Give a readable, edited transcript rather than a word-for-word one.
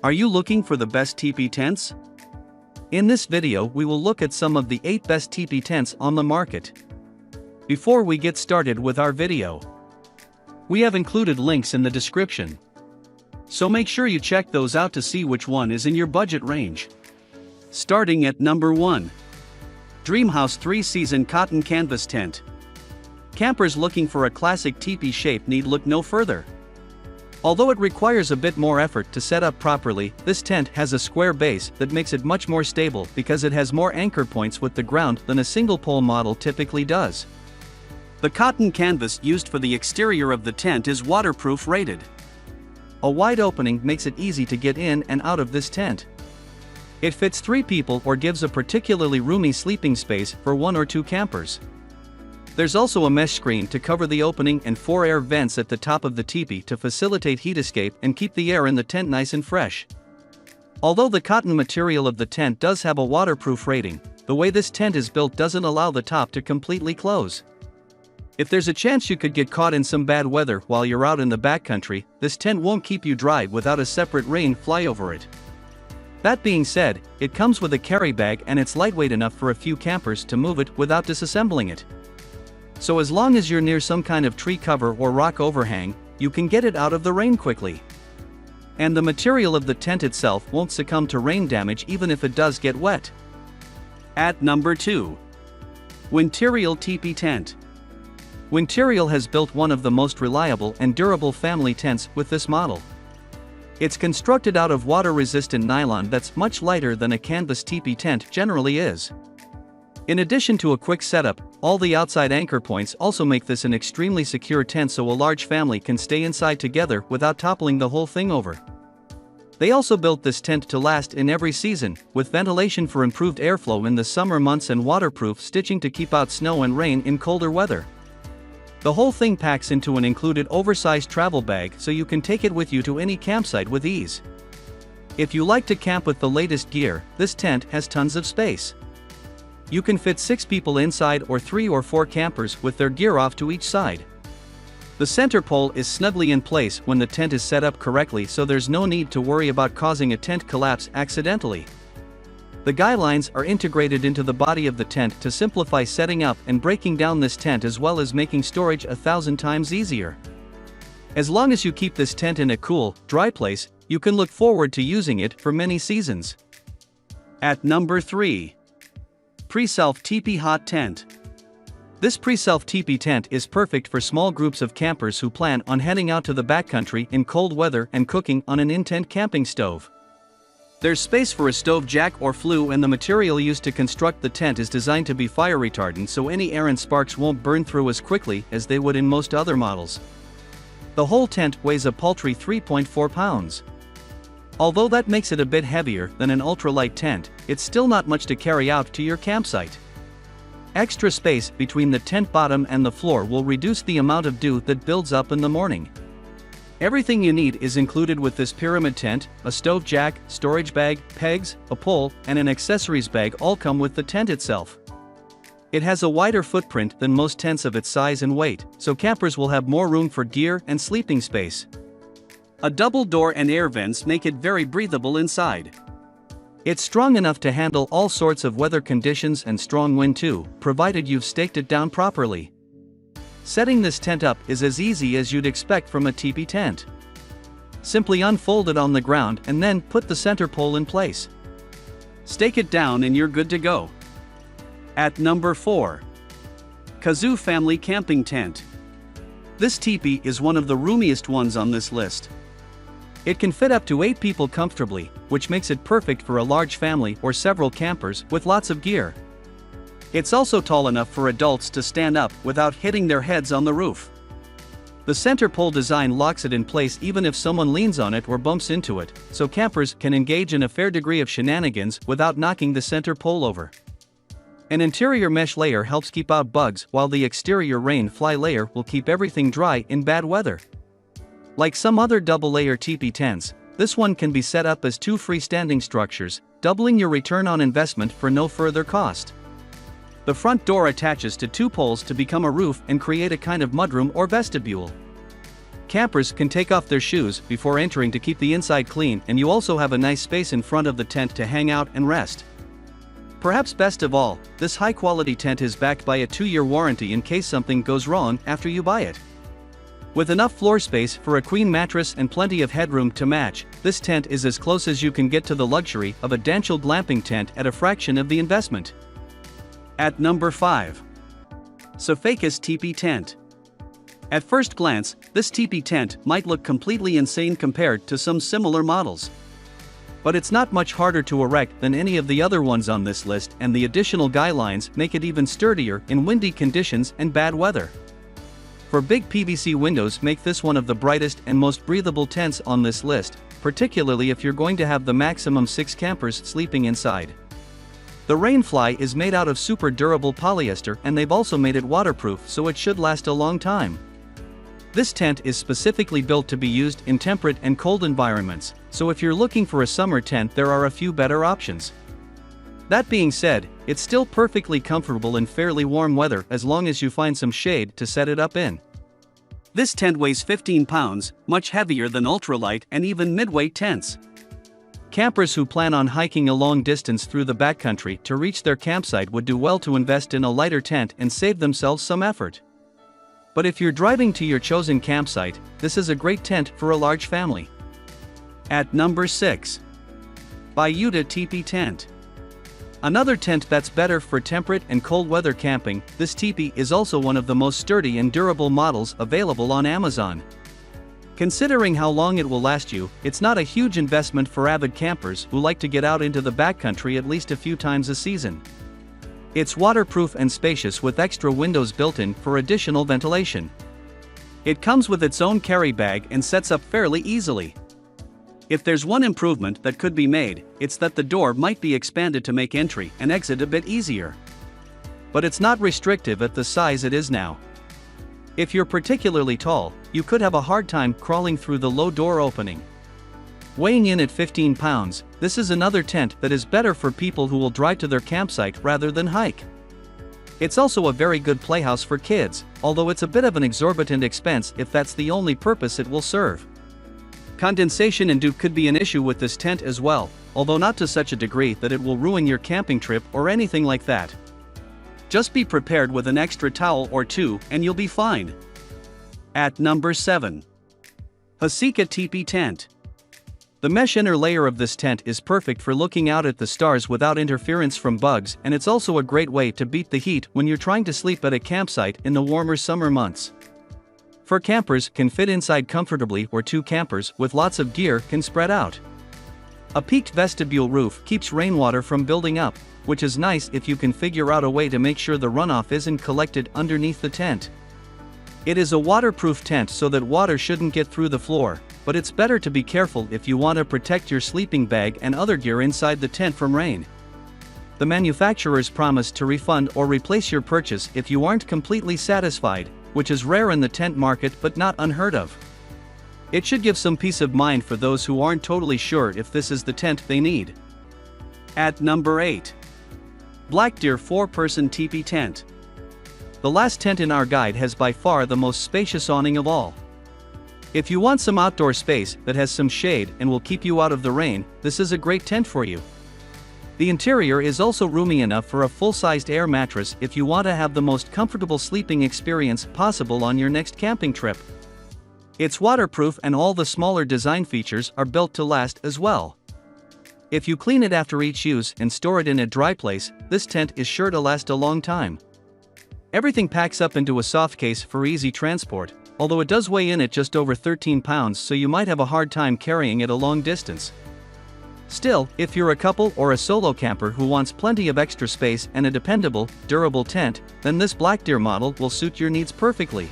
Are you looking for the best teepee tents? In this video we will look at some of the 8 best teepee tents on the market. Before we get started with our video, we have included links in the description, so make sure you check those out to see which one is in your budget range. Starting at number 1. Dreamhouse 3-Season Cotton Canvas Tent. Campers looking for a classic teepee shape need look no further. Although it requires a bit more effort to set up properly, this tent has a square base that makes it much more stable because it has more anchor points with the ground than a single pole model typically does. The cotton canvas used for the exterior of the tent is waterproof rated. A wide opening makes it easy to get in and out of this tent. It fits 3 people or gives a particularly roomy sleeping space for 1 or 2 campers. There's also a mesh screen to cover the opening and 4 air vents at the top of the teepee to facilitate heat escape and keep the air in the tent nice and fresh. Although the cotton material of the tent does have a waterproof rating, the way this tent is built doesn't allow the top to completely close. If there's a chance you could get caught in some bad weather while you're out in the backcountry, this tent won't keep you dry without a separate rain fly over it. That being said, it comes with a carry bag and it's lightweight enough for a few campers to move it without disassembling it. So as long as you're near some kind of tree cover or rock overhang, you can get it out of the rain quickly. And the material of the tent itself won't succumb to rain damage even if it does get wet. At number 2. Winterial Teepee Tent. Winterial has built one of the most reliable and durable family tents with this model. It's constructed out of water-resistant nylon that's much lighter than a canvas teepee tent generally is. In addition to a quick setup, all the outside anchor points also make this an extremely secure tent so a large family can stay inside together without toppling the whole thing over. They also built this tent to last in every season, with ventilation for improved airflow in the summer months and waterproof stitching to keep out snow and rain in colder weather. The whole thing packs into an included oversized travel bag so you can take it with you to any campsite with ease. If you like to camp with the latest gear, this tent has tons of space. You can fit 6 people inside or 3 or 4 campers with their gear off to each side. The center pole is snugly in place when the tent is set up correctly, so there's no need to worry about causing a tent collapse accidentally. The guy lines are integrated into the body of the tent to simplify setting up and breaking down this tent as well as making storage 1,000 times easier. As long as you keep this tent in a cool, dry place, you can look forward to using it for many seasons. At number 3. Preself Teepee Hot Tent. This Preself teepee tent is perfect for small groups of campers who plan on heading out to the backcountry in cold weather and cooking on an in-tent camping stove. There's space for a stove jack or flue, and the material used to construct the tent is designed to be fire retardant so any air and sparks won't burn through as quickly as they would in most other models. The whole tent weighs a paltry 3.4 pounds. Although that makes it a bit heavier than an ultralight tent, it's still not much to carry out to your campsite. Extra space between the tent bottom and the floor will reduce the amount of dew that builds up in the morning. Everything you need is included with this pyramid tent: a stove jack, storage bag, pegs, a pole, and an accessories bag all come with the tent itself. It has a wider footprint than most tents of its size and weight, so campers will have more room for gear and sleeping space. A double door and air vents make it very breathable inside. It's strong enough to handle all sorts of weather conditions and strong wind too, provided you've staked it down properly. Setting this tent up is as easy as you'd expect from a teepee tent. Simply unfold it on the ground and then put the center pole in place. Stake it down and you're good to go. At number 4. Kazoo Family Camping Tent. This teepee is one of the roomiest ones on this list. It can fit up to 8 people comfortably, which makes it perfect for a large family or several campers with lots of gear. It's also tall enough for adults to stand up without hitting their heads on the roof. The center pole design locks it in place even if someone leans on it or bumps into it, so campers can engage in a fair degree of shenanigans without knocking the center pole over. An interior mesh layer helps keep out bugs, while the exterior rain fly layer will keep everything dry in bad weather. Like some other double-layer teepee tents, this one can be set up as 2 freestanding structures, doubling your return on investment for no further cost. The front door attaches to 2 poles to become a roof and create a kind of mudroom or vestibule. campers can take off their shoes before entering to keep the inside clean, and you also have a nice space in front of the tent to hang out and rest. Perhaps best of all, this high-quality tent is backed by a 2-year warranty in case something goes wrong after you buy it. With enough floor space for a queen mattress and plenty of headroom to match, this tent is as close as you can get to the luxury of a Danchel glamping tent at a fraction of the investment. At number 5. Safacus Teepee Tent. At first glance, this teepee tent might look completely insane compared to some similar models. But it's not much harder to erect than any of the other ones on this list, and the additional guidelines make it even sturdier in windy conditions and bad weather. For big PVC windows make this one of the brightest and most breathable tents on this list, particularly if you're going to have the maximum 6 campers sleeping inside. The Rainfly is made out of super durable polyester, and they've also made it waterproof, so it should last a long time. This tent is specifically built to be used in temperate and cold environments, so if you're looking for a summer tent, there are a few better options. That being said, it's still perfectly comfortable in fairly warm weather as long as you find some shade to set it up in. This tent weighs 15 pounds, much heavier than ultralight and even midweight tents. Campers who plan on hiking a long distance through the backcountry to reach their campsite would do well to invest in a lighter tent and save themselves some effort. But if you're driving to your chosen campsite, this is a great tent for a large family. At number 6. ByUDA Teepee Tent. Another tent that's better for temperate and cold weather camping, this teepee is also one of the most sturdy and durable models available on Amazon. Considering how long it will last you, it's not a huge investment for avid campers who like to get out into the backcountry at least a few times a season. It's waterproof and spacious with extra windows built in for additional ventilation. It comes with its own carry bag and sets up fairly easily. If there's one improvement that could be made, it's that the door might be expanded to make entry and exit a bit easier. But it's not restrictive at the size it is now. If you're particularly tall, you could have a hard time crawling through the low door opening. Weighing in at 15 pounds, this is another tent that is better for people who will drive to their campsite rather than hike. It's also a very good playhouse for kids, although it's a bit of an exorbitant expense if that's the only purpose it will serve. Condensation and dew could be an issue with this tent as well, although not to such a degree that it will ruin your camping trip or anything like that. Just be prepared with an extra towel or two and you'll be fine. At number 7. Hasika Teepee Tent. The mesh inner layer of this tent is perfect for looking out at the stars without interference from bugs, and it's also a great way to beat the heat when you're trying to sleep at a campsite in the warmer summer months. 4 campers can fit inside comfortably, or 2 campers with lots of gear can spread out. A peaked vestibule roof keeps rainwater from building up, which is nice if you can figure out a way to make sure the runoff isn't collected underneath the tent. It is a waterproof tent so that water shouldn't get through the floor, but it's better to be careful if you want to protect your sleeping bag and other gear inside the tent from rain. The manufacturers promise to refund or replace your purchase if you aren't completely satisfied, which is rare in the tent market but not unheard of. It should give some peace of mind for those who aren't totally sure if this is the tent they need. At number 8. Blackdeer 4-person Teepee Tent. The last tent in our guide has by far the most spacious awning of all. If you want some outdoor space that has some shade and will keep you out of the rain, this is a great tent for you. The interior is also roomy enough for a full-sized air mattress if you want to have the most comfortable sleeping experience possible on your next camping trip. It's waterproof and all the smaller design features are built to last as well. If you clean it after each use and store it in a dry place, this tent is sure to last a long time. Everything packs up into a soft case for easy transport, although it does weigh in at just over 13 pounds, so you might have a hard time carrying it a long distance. Still, if you're a couple or a solo camper who wants plenty of extra space and a dependable, durable tent, then this Blackdeer model will suit your needs perfectly.